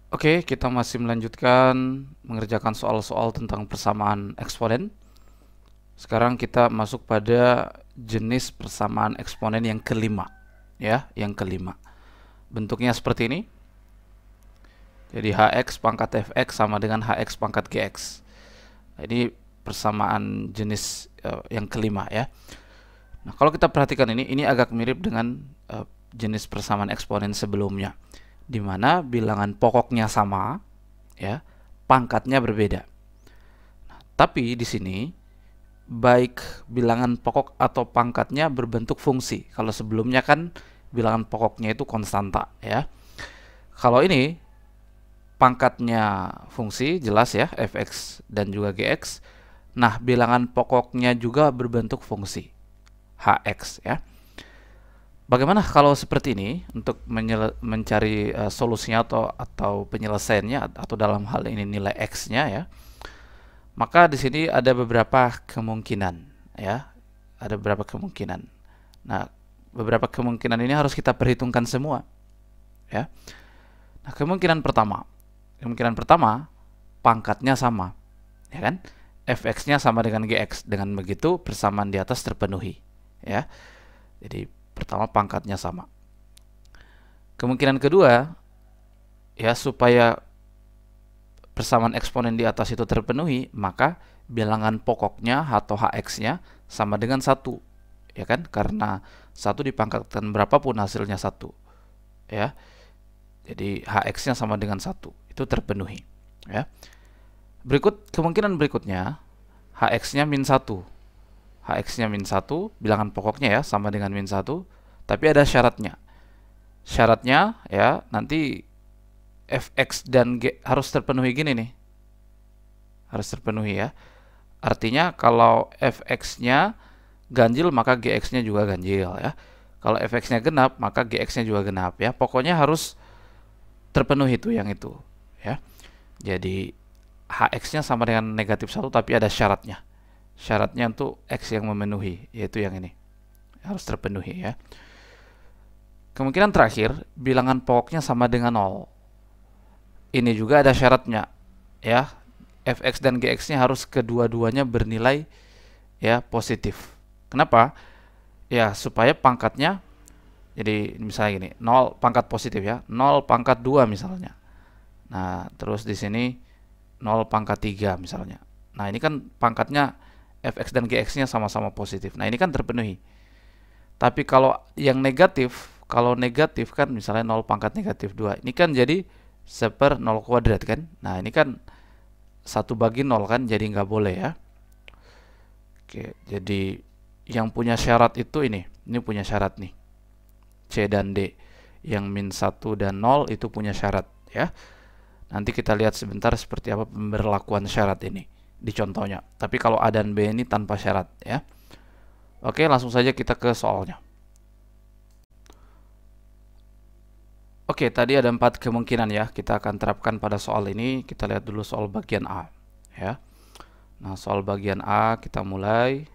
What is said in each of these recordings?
Oke, kita masih melanjutkan mengerjakan soal-soal tentang persamaan eksponen. Sekarang kita masuk pada jenis persamaan eksponen yang kelima, ya, yang kelima. Bentuknya seperti ini. Jadi hx pangkat fx sama dengan hx pangkat gx. Ini persamaan jenis yang kelima, ya. Nah, kalau kita perhatikan ini agak mirip dengan jenis persamaan eksponen sebelumnya, di mana bilangan pokoknya sama, ya, pangkatnya berbeda. Nah, tapi di sini baik bilangan pokok atau pangkatnya berbentuk fungsi. Kalau sebelumnya kan bilangan pokoknya itu konstanta, ya. Kalau ini pangkatnya fungsi, jelas ya, fx dan juga gx. Nah, bilangan pokoknya juga berbentuk fungsi, hx, ya. Bagaimana kalau seperti ini untuk mencari solusinya atau penyelesaiannya, atau dalam hal ini nilai x-nya, ya. Maka di sini ada beberapa kemungkinan, ya. Ada beberapa kemungkinan. Nah, beberapa kemungkinan ini harus kita perhitungkan semua, ya. Nah, kemungkinan pertama pangkatnya sama, ya kan? Fx-nya sama dengan gx. Dengan begitu persamaan di atas terpenuhi, ya. Jadi pertama pangkatnya sama. Kemungkinan kedua, ya, supaya persamaan eksponen di atas itu terpenuhi, maka bilangan pokoknya atau hx-nya sama dengan 1, ya kan? Karena 1 dipangkatkan berapapun hasilnya 1, ya. Jadi hx-nya sama dengan 1, itu terpenuhi, ya. Kemungkinan berikutnya, hx-nya min 1. Hx-nya min 1, bilangan pokoknya ya sama dengan min 1, tapi ada syaratnya. Syaratnya, ya, nanti fx dan g harus terpenuhi gini nih. Harus terpenuhi, ya. Artinya kalau fx-nya ganjil maka gx-nya juga ganjil, ya. Kalau fx-nya genap maka gx-nya juga genap, ya. Pokoknya harus terpenuhi itu yang itu, ya. Jadi hx-nya sama dengan negatif 1 tapi ada syaratnya. Syaratnya untuk x yang memenuhi, yaitu yang ini. Harus terpenuhi, ya. Kemungkinan terakhir, bilangan pokoknya sama dengan 0. Ini juga ada syaratnya, ya. Fx dan gx-nya harus kedua-duanya bernilai, ya, positif. Kenapa? Ya, supaya pangkatnya, jadi misalnya gini, 0 pangkat positif, ya. 0 pangkat 2 misalnya. Nah, terus di sini 0 pangkat 3 misalnya. Nah, ini kan pangkatnya fx dan gx-nya sama-sama positif. Nah, ini kan terpenuhi. Tapi kalau yang negatif, kalau negatif kan misalnya 0 pangkat negatif 2. Ini kan jadi 1/0 kuadrat kan. Nah, ini kan 1/0 kan, jadi nggak boleh, ya. Oke, jadi yang punya syarat itu ini punya syarat nih. C dan D. Yang min 1 dan 0 itu punya syarat, ya. Nanti kita lihat sebentar seperti apa pemberlakuan syarat ini di contohnya. Tapi kalau A dan B ini tanpa syarat, ya. Oke, langsung saja kita ke soalnya. Oke, tadi ada 4 kemungkinan, ya. Kita akan terapkan pada soal ini. Kita lihat dulu soal bagian A, ya. Nah, soal bagian A kita mulai,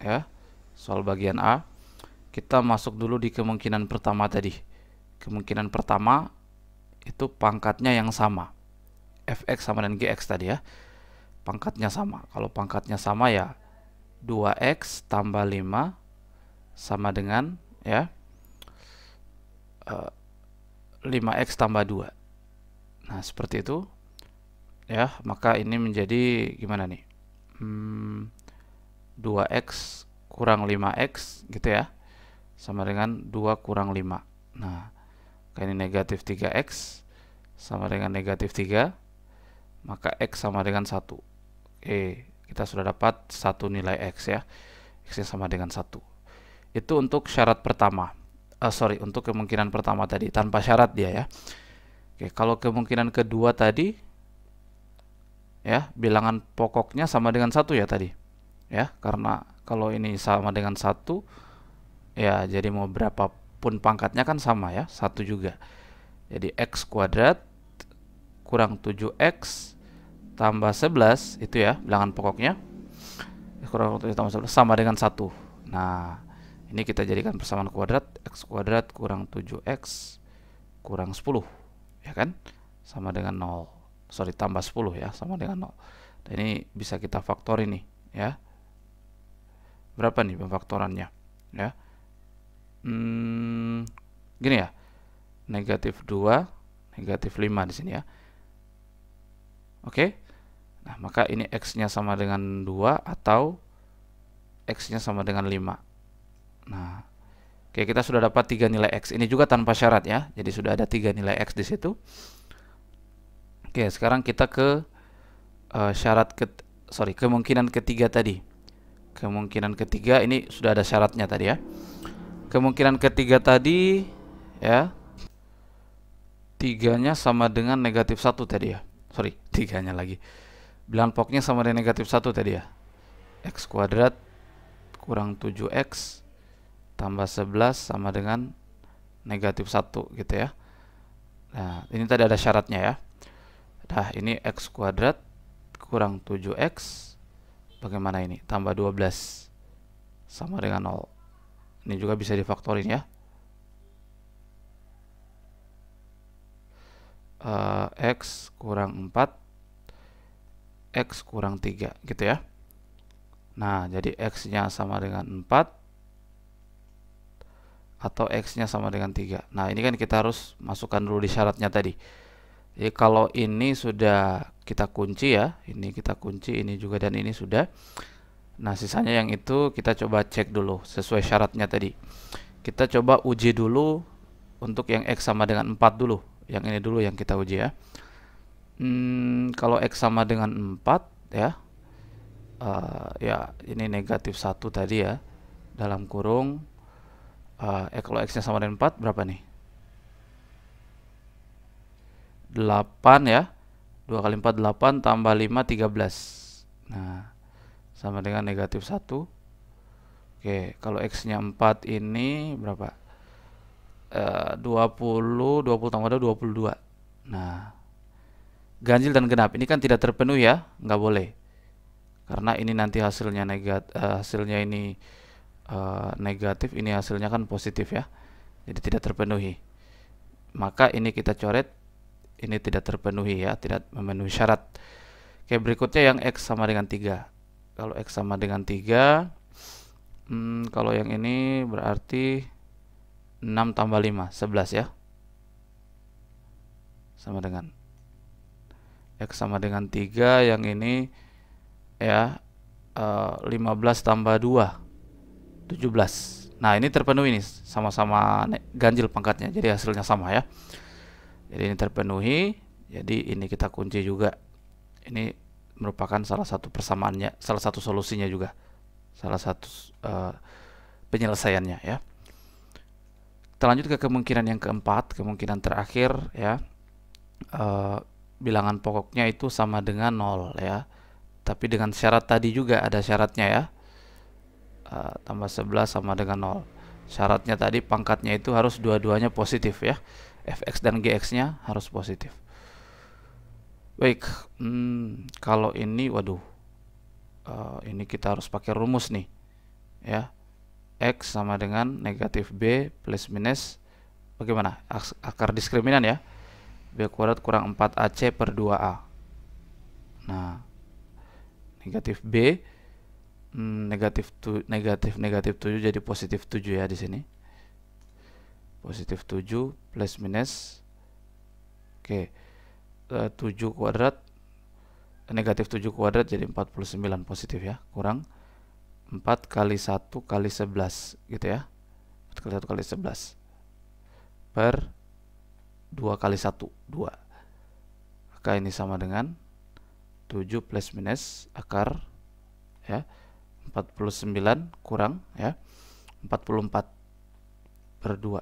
ya. Soal bagian A, kita masuk dulu di kemungkinan pertama tadi. Kemungkinan pertama itu pangkatnya yang sama. Fx sama dengan gx tadi, ya. Pangkatnya sama. Kalau pangkatnya sama, ya, 2x tambah 5 sama dengan, ya, 5x tambah 2. Nah, seperti itu, ya. Maka ini menjadi gimana nih? 2x kurang 5x gitu, ya, sama dengan 2 kurang 5. Nah, ini negatif 3x sama dengan negatif 3, maka x sama dengan 1. Oke, kita sudah dapat satu nilai x, ya. X sama dengan 1. Itu untuk syarat pertama. Untuk kemungkinan pertama tadi, tanpa syarat dia, ya. Oke, kalau kemungkinan kedua tadi, ya, bilangan pokoknya sama dengan 1, ya, tadi. Ya, karena kalau ini sama dengan 1, ya, jadi mau berapapun pangkatnya kan sama, ya, 1 juga. Jadi x kuadrat kurang 7x tambah 11, itu, ya, bilangan pokoknya. Kurang 7 tambah 11 sama dengan 1. Nah, ini kita jadikan persamaan kuadrat, x kuadrat kurang 7x kurang 10, ya kan? Sama dengan 0. Sorry, tambah 10 ya, sama dengan 0. Dan ini bisa kita faktor ini, ya. Berapa nih pemfaktorannya? Ya. Gini ya. Negatif 2, negatif 5 di sini ya. Oke. Nah, maka ini X-nya sama dengan 2 atau X-nya sama dengan 5. Nah, oke, kita sudah dapat 3 nilai X. Ini juga tanpa syarat ya. Jadi sudah ada 3 nilai X di situ. Oke, sekarang kita ke kemungkinan ketiga tadi. Kemungkinan ketiga ini sudah ada syaratnya tadi ya. Kemungkinan ketiga tadi ya, 3-nya sama dengan negatif 1 tadi ya. Sorry, 3-nya lagi. Bilangan pokoknya sama dengan negatif 1 tadi ya. X kuadrat kurang 7X tambah 11 sama dengan negatif 1 gitu ya. Nah, ini tadi ada syaratnya ya. Nah, ini X kuadrat kurang 7X, bagaimana ini? Tambah 12 sama dengan 0. Ini juga bisa difaktorin ya. X kurang 4, X kurang 3 gitu ya. Nah, jadi X-nya sama dengan 4 atau X-nya sama dengan 3. Nah, ini kan kita harus masukkan dulu di syaratnya tadi. Jadi kalau ini sudah kita kunci ya, ini kita kunci, ini juga, dan ini sudah. Nah, sisanya yang itu kita coba cek dulu sesuai syaratnya tadi. Kita coba uji dulu untuk yang X sama dengan 4 dulu. Yang ini dulu yang kita uji ya. Kalau X sama dengan 4 ya, ya ini negatif 1 tadi ya, dalam kurung kalau X nya sama dengan 4 berapa nih? 8 ya. 2 kali 4 8 tambah 5 13. Nah, sama dengan negatif 1. Oke, kalau X nya 4 ini berapa? 20 tambah 2 22. Nah, ganjil dan genap ini kan tidak terpenuhi ya, nggak boleh. Karena ini nanti hasilnya hasilnya ini negatif, ini hasilnya kan positif ya. Jadi tidak terpenuhi. Maka ini kita coret, ini tidak terpenuhi ya, tidak memenuhi syarat. Oke, berikutnya yang X sama dengan 3. Kalau X sama dengan 3, kalau yang ini berarti 6 tambah 5, 11 ya. Sama dengan X sama dengan 3, yang ini ya 15 tambah 2, 17. Nah, ini terpenuhi nih, sama-sama ganjil pangkatnya, jadi hasilnya sama ya. Jadi ini terpenuhi, jadi ini kita kunci juga. Ini merupakan salah satu persamaannya, salah satu solusinya juga, salah satu penyelesaiannya ya. Kita lanjut ke kemungkinan yang keempat, kemungkinan terakhir ya. Bilangan pokoknya itu sama dengan 0 ya. Tapi dengan syarat tadi juga ada syaratnya ya. Tambah 11 sama dengan 0. Syaratnya tadi pangkatnya itu harus dua-duanya positif ya. Fx dan Gx-nya harus positif. Baik, kalau ini waduh. Ini kita harus pakai rumus nih. Ya. X sama dengan negatif B plus minus bagaimana? Akar diskriminan ya. B kuadrat kurang 4AC per 2A. Nah, negatif B negatif 7 jadi positif 7 ya di sini. Positif 7 plus minus. Oke. 7 kuadrat negatif 7 kuadrat jadi 49 positif ya, kurang 4 kali 1 kali 11 gitu ya. 4 kali 1 kali 11 per 2 kali 1 2. Maka ini sama dengan 7 plus minus akar ya 49 kurang ya 44 per 2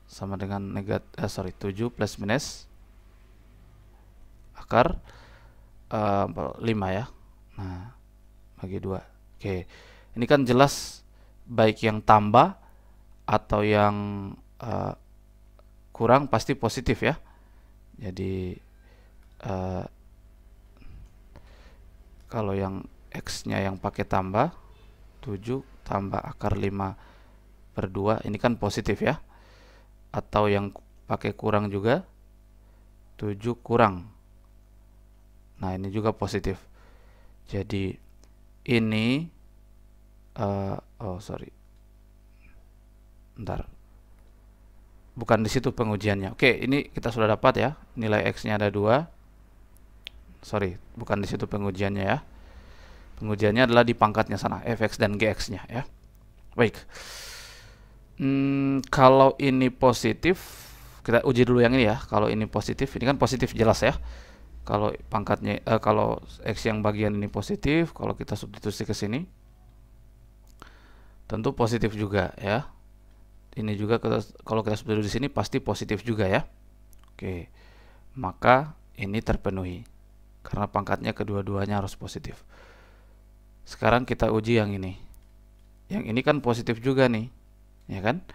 sama dengan 7 plus minus akar 5 ya. Nah, bagi 2. Oke. Ini kan jelas baik yang tambah atau yang kurang pasti positif ya. Jadi kalau yang X-nya yang pakai tambah 7 tambah akar 5 per 2 ini kan positif ya. Atau yang pakai kurang juga, 7 kurang. Nah, ini juga positif. Jadi ini oh sorry, bentar, bukan di situ pengujiannya. Oke, ini kita sudah dapat ya, nilai X-nya ada 2. Sorry, bukan di situ pengujiannya ya. Pengujiannya adalah di pangkatnya sana, fx dan gx-nya ya. Baik. Kalau ini positif, kita uji dulu yang ini ya. Kalau ini positif, ini kan positif jelas ya. Kalau pangkatnya, kalau x yang bagian ini positif, kalau kita substitusi ke sini, tentu positif juga ya. Ini juga kalau kita substitusi di sini pasti positif juga ya. Oke, maka ini terpenuhi karena pangkatnya kedua-duanya harus positif. Sekarang kita uji yang ini. Yang ini kan positif juga nih, ya kan?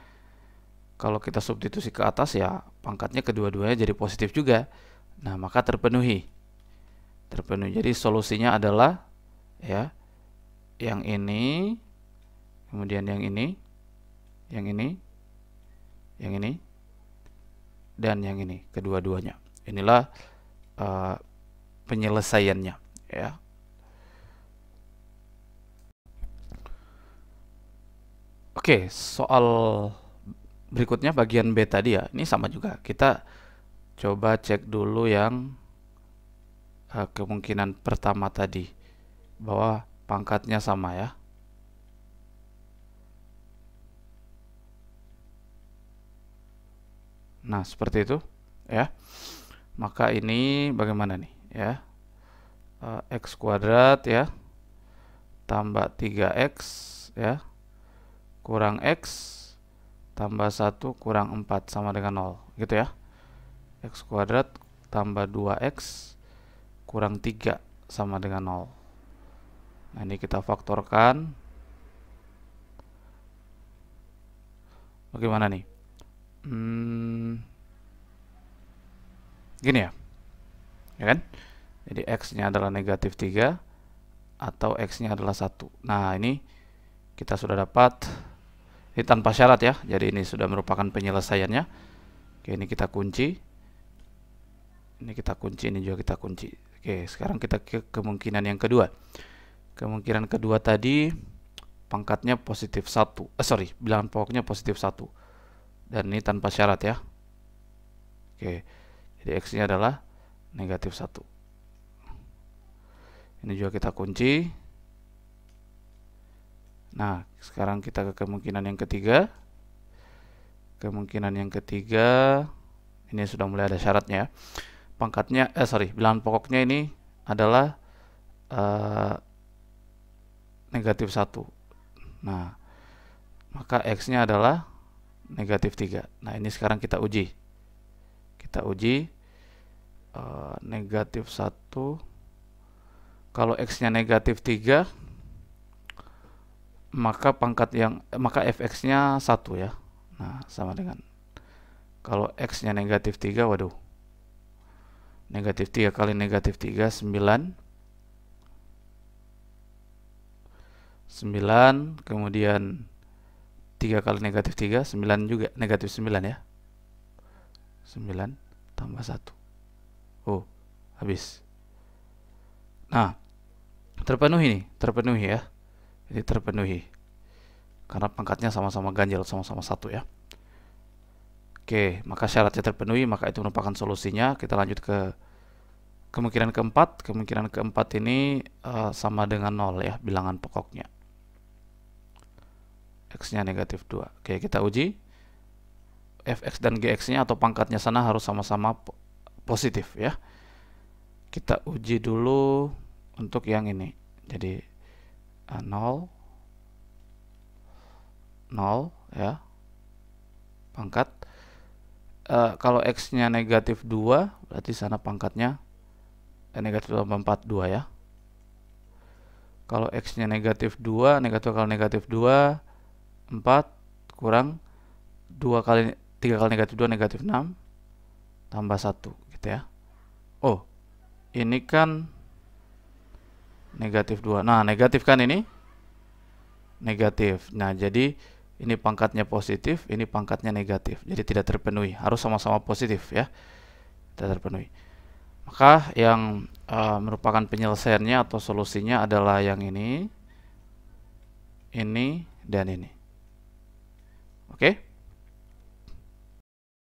Kalau kita substitusi ke atas ya pangkatnya kedua-duanya jadi positif juga. Nah, maka terpenuhi. Terpenuhi. Jadi solusinya adalah ya yang ini, kemudian yang ini, yang ini, yang ini, dan yang ini, kedua-duanya. Inilah penyelesaiannya ya. Oke, soal berikutnya bagian B tadi ya. Ini sama juga. Kita coba cek dulu yang kemungkinan pertama tadi, bahwa pangkatnya sama ya. Nah, seperti itu ya. Maka ini bagaimana nih ya? X kuadrat ya tambah 3x ya kurang x tambah 1 kurang 4 sama dengan 0 gitu ya. X kuadrat tambah 2x kurang 3 sama dengan 0. Nah, ini kita faktorkan. Bagaimana nih? Gini ya. Ya kan? Jadi x-nya adalah negatif 3 atau x-nya adalah 1. Nah, ini kita sudah dapat. Ini tanpa syarat ya. Jadi ini sudah merupakan penyelesaiannya. Oke, ini kita kunci. Ini kita kunci, ini juga kita kunci. Oke, sekarang kita ke kemungkinan yang kedua. Kemungkinan kedua tadi pangkatnya positif 1. Bilangan pokoknya positif 1. Dan ini tanpa syarat ya. Oke. Jadi x-nya adalah negatif 1. Ini juga kita kunci. Nah, sekarang kita ke kemungkinan yang ketiga. Kemungkinan yang ketiga, ini sudah mulai ada syaratnya. Pangkatnya, bilangan pokoknya ini adalah negatif 1. Nah, maka x-nya adalah negatif 3. Nah, ini sekarang kita uji. Kita uji negatif 1. Kalau x-nya negatif 3, maka maka fx-nya 1 ya. Nah, sama dengan kalau x-nya negatif 3, waduh. Negatif 3 kali negatif 3 9. 9, kemudian 3 kali negatif 3 9 juga, negatif 9 ya. 9 tambah 1. Oh, habis. Nah, terpenuhi nih, terpenuhi ya. Jadi terpenuhi karena pangkatnya sama-sama ganjil, sama-sama 1 ya. Oke, maka syaratnya terpenuhi, maka itu merupakan solusinya. Kita lanjut ke kemungkinan keempat. Kemungkinan keempat ini sama dengan 0 ya, bilangan pokoknya. X-nya negatif 2. Oke, kita uji. Fx dan gx-nya atau pangkatnya sana harus sama-sama positif ya. Kita uji dulu untuk yang ini. Jadi 0 0 ya. Pangkat kalau x-nya negatif 2, berarti sana pangkatnya negatif 2 tambah 4 2 ya. Kalau x-nya negatif 2, negatif kali negatif 2 4 kurang 2 kali 3 kali negatif 2 negatif 6 tambah 1 gitu ya. Oh, ini kan negatif 2. Nah, negatif kan ini? Negatif. Nah, jadi Ini pangkatnya positif, ini pangkatnya negatif. Jadi tidak terpenuhi, harus sama-sama positif ya. Tidak terpenuhi. Maka yang merupakan penyelesaiannya atau solusinya adalah yang ini, dan ini. Oke?